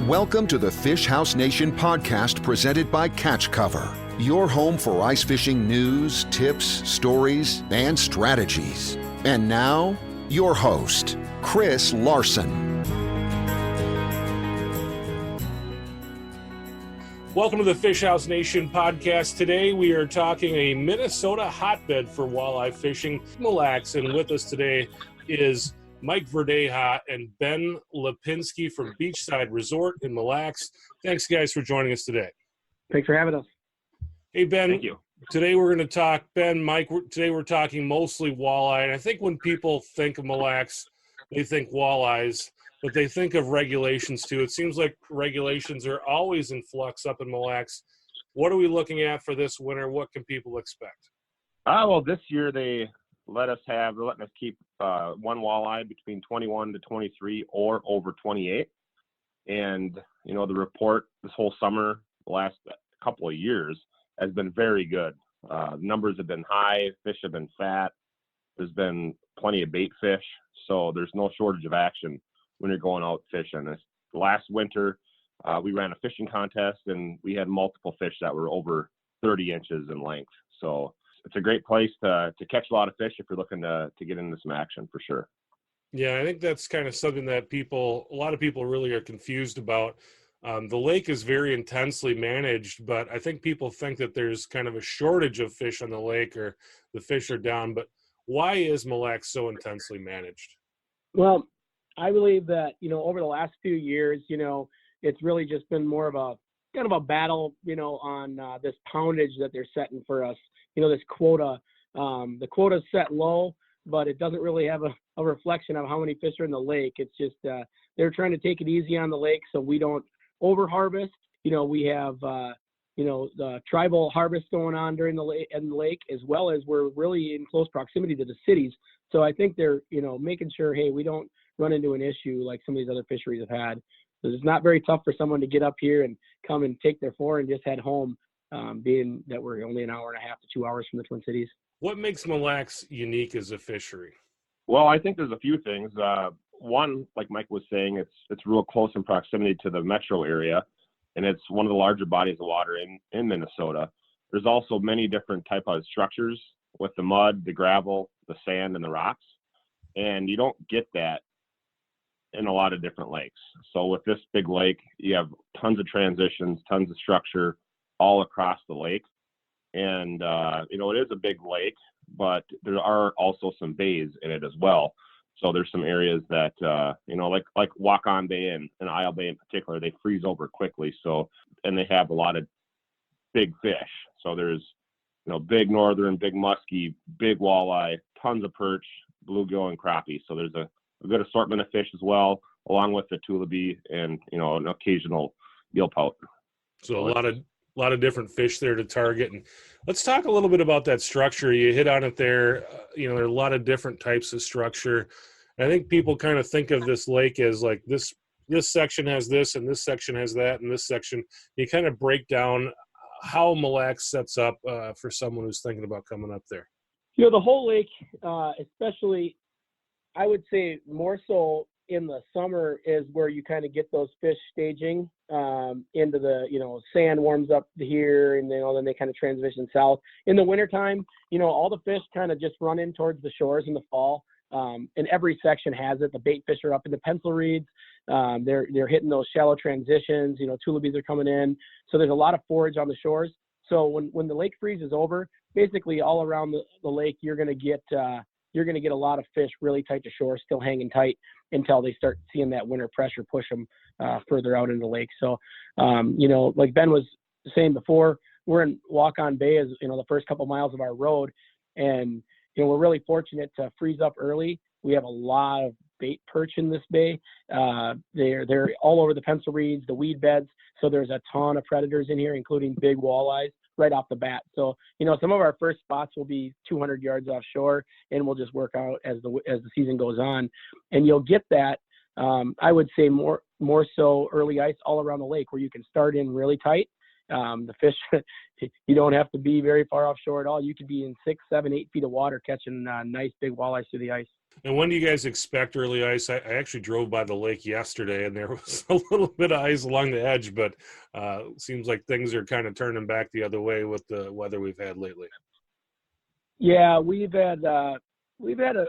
Welcome to the Fish House Nation podcast presented by Catch Cover, your home for ice fishing news, tips, stories, and strategies. And now, your host, Chris Larson. Welcome to the Fish House Nation podcast. Today we are talking a Minnesota hotbed for walleye fishing, Mille, and with us today is Mike Verdeja and Ben Lipinski from Beachside Resort in Mille. Thanks, guys, for joining us today. Thanks for having us. Hey, Ben. Thank you. Today we're going to talk, Ben, Mike, today we're talking mostly walleye. And I think when people think of Mille, they think walleyes, but they think of regulations too. It seems like regulations are always in flux up in Mille. What are we looking at for this winter? What can people expect? Well, this year they're letting us keep one walleye between 21 to 23 or over 28. And, you know, the report this whole summer, the last couple of years, has been very good. Numbers have been high, fish have been fat. There's been plenty of bait fish, so there's no shortage of action when you're going out fishing. Last winter, we ran a fishing contest, and we had multiple fish that were over 30 inches in length. So it's a great place to catch a lot of fish if you're looking to get into some action for sure. Yeah, I think that's kind of something that a lot of people really are confused about. The lake is very intensely managed, but I think people think that there's kind of a shortage of fish on the lake or the fish are down. But why is Mille so intensely managed? Well, I believe that, over the last few years, it's really just been more of a kind of a battle, on this poundage that they're setting for us. This quota, the quota's set low, but it doesn't really have a reflection of how many fish are in the lake. It's just they're trying to take it easy on the lake so we don't over harvest. We have the tribal harvest going on during the lake, as well as we're really in close proximity to the cities. So I think they're making sure, hey, we don't run into an issue like some of these other fisheries have had. So it's not very tough for someone to get up here and come and take their four and just head home, being that we're only an hour and a half to 2 hours from the Twin Cities. What makes Mille unique as a fishery? Well, I think there's a few things. One, like Mike was saying, it's real close in proximity to the metro area, and it's one of the larger bodies of water in Minnesota. There's also many different type of structures with the mud, the gravel, the sand, and the rocks, and you don't get that in a lot of different lakes. So with this big lake, you have tons of transitions, tons of structure all across the lake. And, it is a big lake, but there are also some bays in it as well. So there's some areas that, like Walk-On Bay and Isle Bay in particular, they freeze over quickly. So, and they have a lot of big fish. So there's, big northern, big muskie, big walleye, tons of perch, bluegill, and crappie. So there's a good assortment of fish as well, along with the tulipy and, an occasional gillpout. So a lot of different fish there to target. And let's talk a little bit about that structure. You hit on it there. There are a lot of different types of structure. And I think people kind of think of this lake as like this section has this and this section has that and this section. You kind of break down how Mille sets up for someone who's thinking about coming up there. The whole lake, especially, I would say more so in the summer, is where you kind of get those fish staging into the, sand warms up here and then they kind of transition south. In the wintertime, all the fish kind of just run in towards the shores in the fall. And every section has it. The bait fish are up in the pencil reeds. They're hitting those shallow transitions. Tulipies are coming in. So there's a lot of forage on the shores. So when the lake freezes over, basically all around the lake, you're going to get a lot of fish really tight to shore, still hanging tight until they start seeing that winter pressure push them further out into the lake. So, like Ben was saying before, we're in Walk-On Bay as, the first couple miles of our road. And, we're really fortunate to freeze up early. We have a lot of bait perch in this bay. They're all over the pencil reeds, the weed beds. So there's a ton of predators in here, including big walleyes right off the bat. So, some of our first spots will be 200 yards offshore, and we'll just work out as the season goes on. And you'll get that, I would say more so early ice all around the lake, where you can start in really tight The fish, you don't have to be very far offshore at all. You could be in 6, 7, 8 feet of water catching nice big walleyes through the ice. And when do you guys expect early ice? I actually drove by the lake yesterday, and there was a little bit of ice along the edge, but seems like things are kind of turning back the other way with the weather we've had lately. Yeah, we've had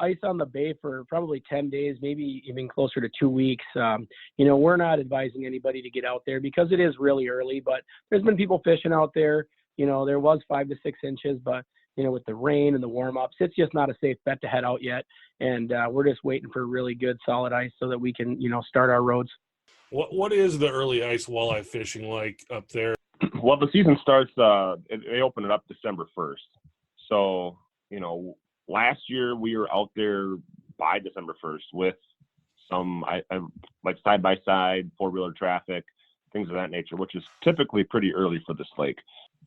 ice on the bay for probably 10 days, maybe even closer to 2 weeks. We're not advising anybody to get out there because it is really early, but there's been people fishing out there. There was 5 to 6 inches, but with the rain and the warm-ups, it's just not a safe bet to head out yet. And we're just waiting for really good, solid ice so that we can, start our roads. What is the early ice walleye fishing like up there? Well, the season starts, they open it up December 1st. So, last year we were out there by December 1st with some like side-by-side, four-wheeler traffic, things of that nature, which is typically pretty early for this lake.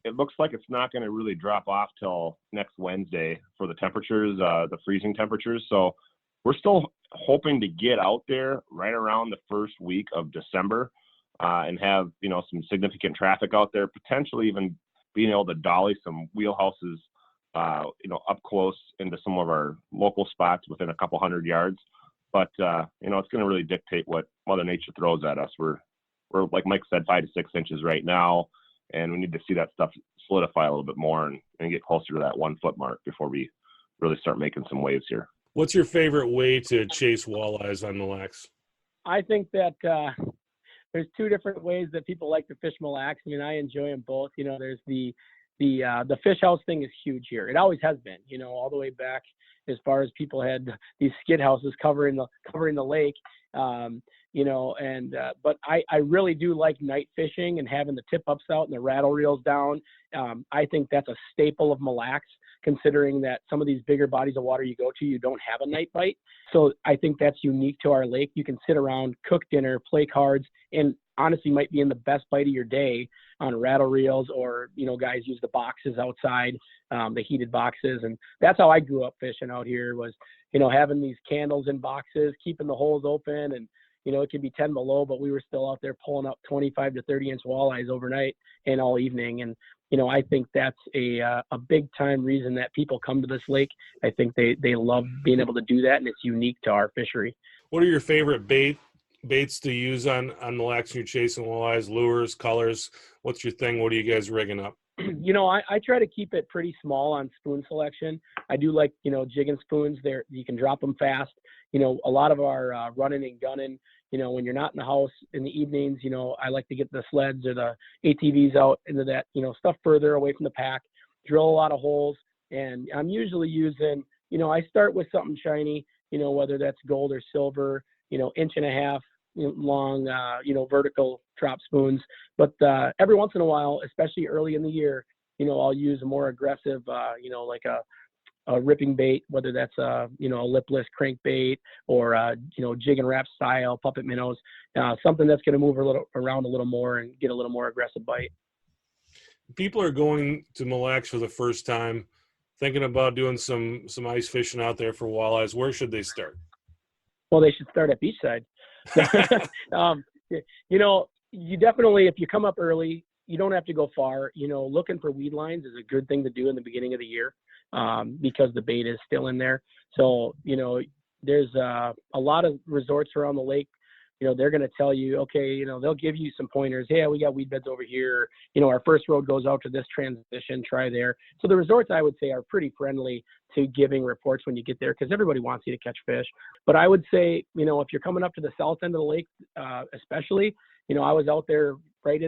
It looks like it's not going to really drop off till next Wednesday for the temperatures, the freezing temperatures. So we're still hoping to get out there right around the first week of December and have, some significant traffic out there, potentially even being able to dolly some wheelhouses, up close into some of our local spots within a couple hundred yards. But, it's going to really dictate what Mother Nature throws at us. We're like Mike said, 5 to 6 inches right now. And we need to see that stuff solidify a little bit more and get closer to that 1 foot mark before we really start making some waves here. What's your favorite way to chase walleyes on Mille Lacs? I think that there's 2 different ways that people like to fish Mille Lacs. I mean, I enjoy them both. There's the fish house thing is huge here. It always has been, all the way back as far as people had these skid houses covering the lake. But I really do like night fishing and having the tip ups out and the rattle reels down. I think that's a staple of Mille Lacs, considering that some of these bigger bodies of water you go to, you don't have a night bite. So I think that's unique to our lake. You can sit around, cook dinner, play cards, and honestly might be in the best bite of your day on rattle reels, or, guys use the boxes outside, the heated boxes. And that's how I grew up fishing out here was, having these candles in boxes, keeping the holes open, and, it could be 10 below, but we were still out there pulling up 25 to 30 inch walleyes overnight and all evening. And, I think that's a big time reason that people come to this lake. I think they love being able to do that, and it's unique to our fishery. What are your favorite baits to use on Mille Lacs when you're chasing walleyes, lures, colors? What's your thing? What are you guys rigging up? I try to keep it pretty small on spoon selection. I do like, jigging spoons there. You can drop them fast. A lot of our running and gunning, when you're not in the house in the evenings, I like to get the sleds or the ATVs out into that, stuff further away from the pack, drill a lot of holes. And I'm usually using, I start with something shiny, whether that's gold or silver, 1.5 inch long, vertical drop spoons. But every once in a while, especially early in the year, I'll use a more aggressive, like a ripping bait, whether that's a lipless crankbait or jig and wrap style puppet minnows, something that's going to move around a little more and get a little more aggressive bite. People are going to Mille Lacs for the first time, thinking about doing some ice fishing out there for walleyes. Where should they start? Well, they should start at beachside. You definitely, if you come up early, you don't have to go far. Looking for weed lines is a good thing to do in the beginning of the year because the bait is still in there. So, there's a lot of resorts around the lake. They're going to tell you, okay, they'll give you some pointers. Yeah, we got weed beds over here. Our first road goes out to this transition, try there. So the resorts, I would say, are pretty friendly to giving reports when you get there because everybody wants you to catch fish. But I would say, if you're coming up to the south end of the lake, especially, I was out there right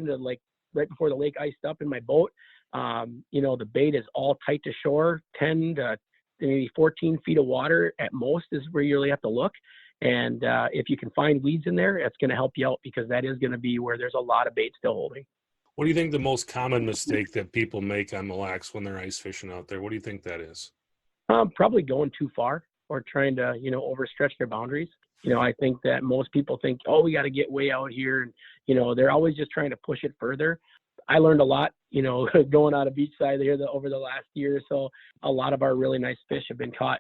before the lake iced up in my boat. The bait is all tight to shore, 10 to maybe 14 feet of water at most is where you really have to look. And if you can find weeds in there, it's going to help you out because that is going to be where there's a lot of bait still holding. What do you think the most common mistake that people make on Mille Lacs when they're ice fishing out there? What do you think that is? Probably going too far or trying to, overstretch their boundaries. I think that most people think, oh, we got to get way out here. And, they're always just trying to push it further. I learned a lot, going out of beachside here over the last year or so. A lot of our really nice fish have been caught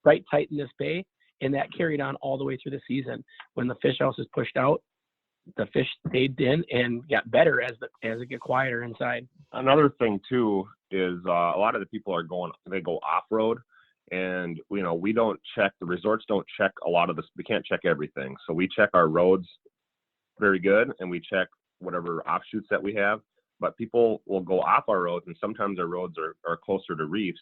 right tight in this bay. And that carried on all the way through the season. When the fish house is pushed out, the fish stayed in and got better as it get quieter inside. Another thing too is a lot of the people they go off-road, and we don't check, the resorts don't check a lot of this. We can't check everything. So we check our roads very good, and we check whatever offshoots that we have, but people will go off our roads, and sometimes our roads are closer to reefs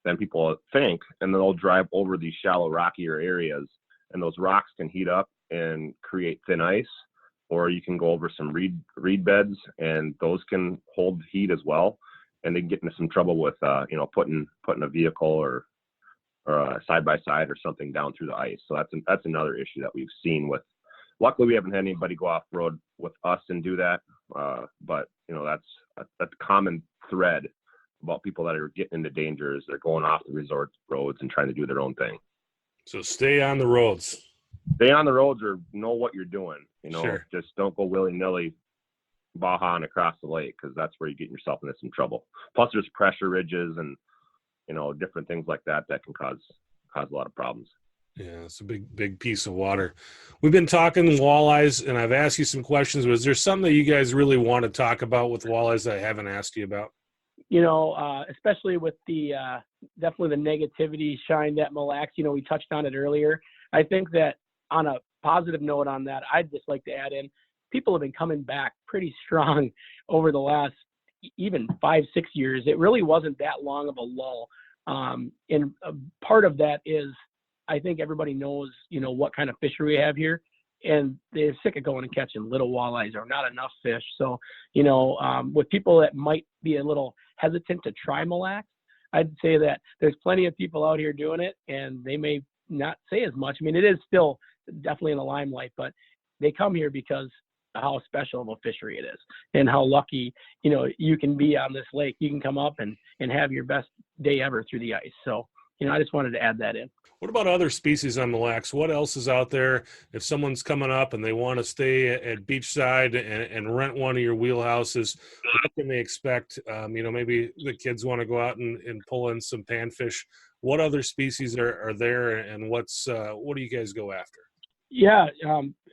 than people think, and they'll drive over these shallow, rockier areas, and those rocks can heat up and create thin ice, or you can go over some reed beds, and those can hold heat as well, and they can get into some trouble with putting a vehicle or a side-by-side or something down through the ice. So that's another issue that we've seen with. Luckily, we haven't had anybody go off road with us and do that, but that's a common thread about people that are getting into danger is they're going off the resort roads and trying to do their own thing. So stay on the roads. Stay on the roads, or know what you're doing. Sure. Just don't go willy-nilly Baja across the lake, because that's where you get yourself into some trouble. Plus, there's pressure ridges and different things like that can cause a lot of problems. Yeah, it's a big piece of water. We've been talking walleyes, and I've asked you some questions. Was there something that you guys really want to talk about with walleyes that I haven't asked you about? Especially with the definitely the negativity shined at Mille Lacs. We touched on it earlier. I think that on a positive note on that, I'd just like to add in, people have been coming back pretty strong over the last even 5-6 years. It really wasn't that long of a lull. And part of that is, I think everybody knows, what kind of fishery we have here, and they're sick of going and catching little walleyes or not enough fish. So, with people that might be a little hesitant to try Mille Lacs, I'd say that there's plenty of people out here doing it, and they may not say as much. I mean, it is still definitely in the limelight, but they come here because of how special of a fishery it is and how lucky, you can be on this lake. You can come up and have your best day ever through the ice. So, I just wanted to add that in. What about other species on Mille Lacs? What else is out there? If someone's coming up and they want to stay at beachside and rent one of your wheelhouses, what can they expect? Maybe the kids want to go out and pull in some panfish. What other species are there, and what do you guys go after? Yeah,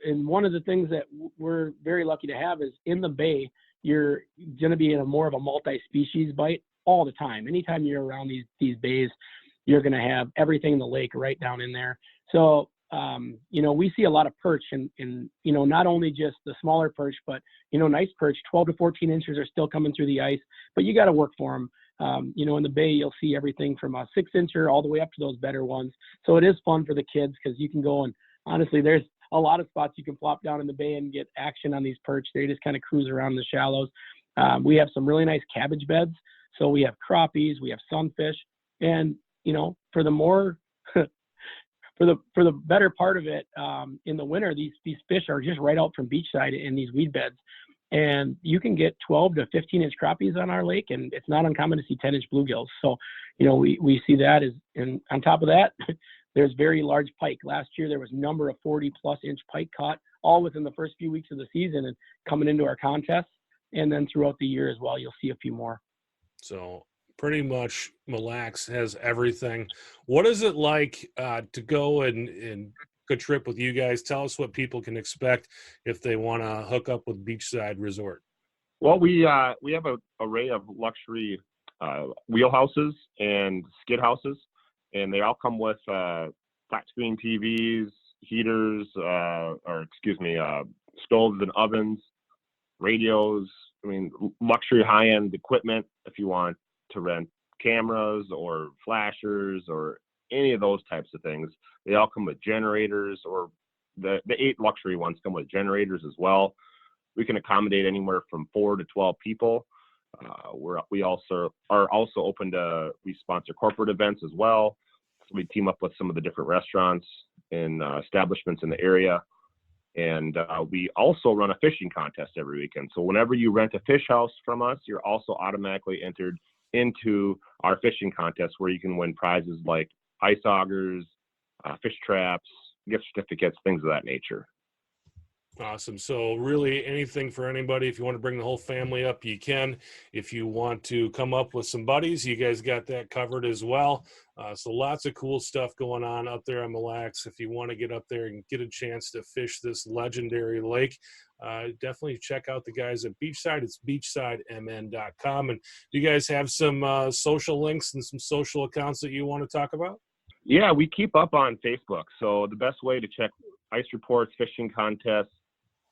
and one of the things that we're very lucky to have is in the bay, you're going to be in more of a multi-species bite all the time. Anytime you're around these bays, you're going to have everything in the lake right down in there. So, we see a lot of perch and not only just the smaller perch, but, nice perch, 12 to 14 inches are still coming through the ice, but you got to work for them. In the bay, you'll see everything from a 6-incher all the way up to those better ones. So it is fun for the kids because you can go and honestly, there's a lot of spots you can plop down in the bay and get action on these perch. They just kind of cruise around the shallows. We have some really nice cabbage beds. So we have crappies, we have sunfish, and for the more for the better part of it, in the winter, these fish are just right out from beachside in these weed beds, and you can get 12 to 15-inch crappies on our lake, and it's not uncommon to see 10-inch bluegills. So, we see that and on top of that, there's very large pike. Last year there was a number of 40-plus inch pike caught, all within the first few weeks of the season and coming into our contests, and then throughout the year as well, you'll see a few more. So pretty much Mille Lacs has everything. What is it like to go and a trip with you guys? Tell us what people can expect if they want to hook up with Beachside Resort. Well, we have an array of luxury wheelhouses and skid houses, and they all come with flat screen TVs, heaters, stoves and ovens, radios. I mean, luxury high-end equipment if you want to rent cameras or flashers or any of those types of things. They all come with generators, or the 8 luxury ones come with generators as well. We can accommodate anywhere from 4 to 12 people. We also are open to, we sponsor corporate events as well. So we team up with some of the different restaurants and establishments in the area. And we also run a fishing contest every weekend. So whenever you rent a fish house from us, you're also automatically entered into our fishing contest, where you can win prizes like ice augers, fish traps, gift certificates, things of that nature. Awesome. So really anything for anybody. If you want to bring the whole family up, you can. If you want to come up with some buddies, you guys got that covered as well. So lots of cool stuff going on up there on Mille. If you want to get up there and get a chance to fish this legendary lake, definitely check out the guys at Beachside. It's beachsidemn.com. And do you guys have some social links and some social accounts that you want to talk about? Yeah, we keep up on Facebook. So the best way to check ice reports, fishing contests,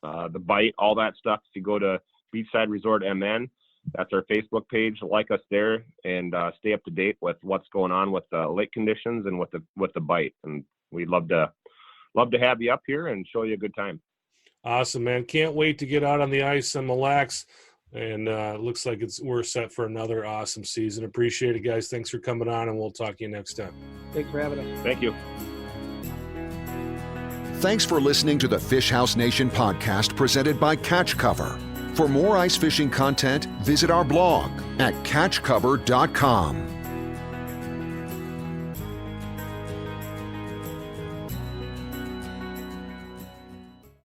the bite, all that stuff, if you go to Beachside Resort MN, that's our Facebook page. Like us there and stay up to date with what's going on with the lake conditions and with the bite. And we'd love to have you up here and show you a good time. Awesome, man. Can't wait to get out on the ice and relax. And looks like we're set for another awesome season. Appreciate it, guys. Thanks for coming on, and we'll talk to you next time. Thanks for having us. Thank you. Thanks for listening to the Fish House Nation podcast presented by Catch Cover. For more ice fishing content, visit our blog at catchcover.com.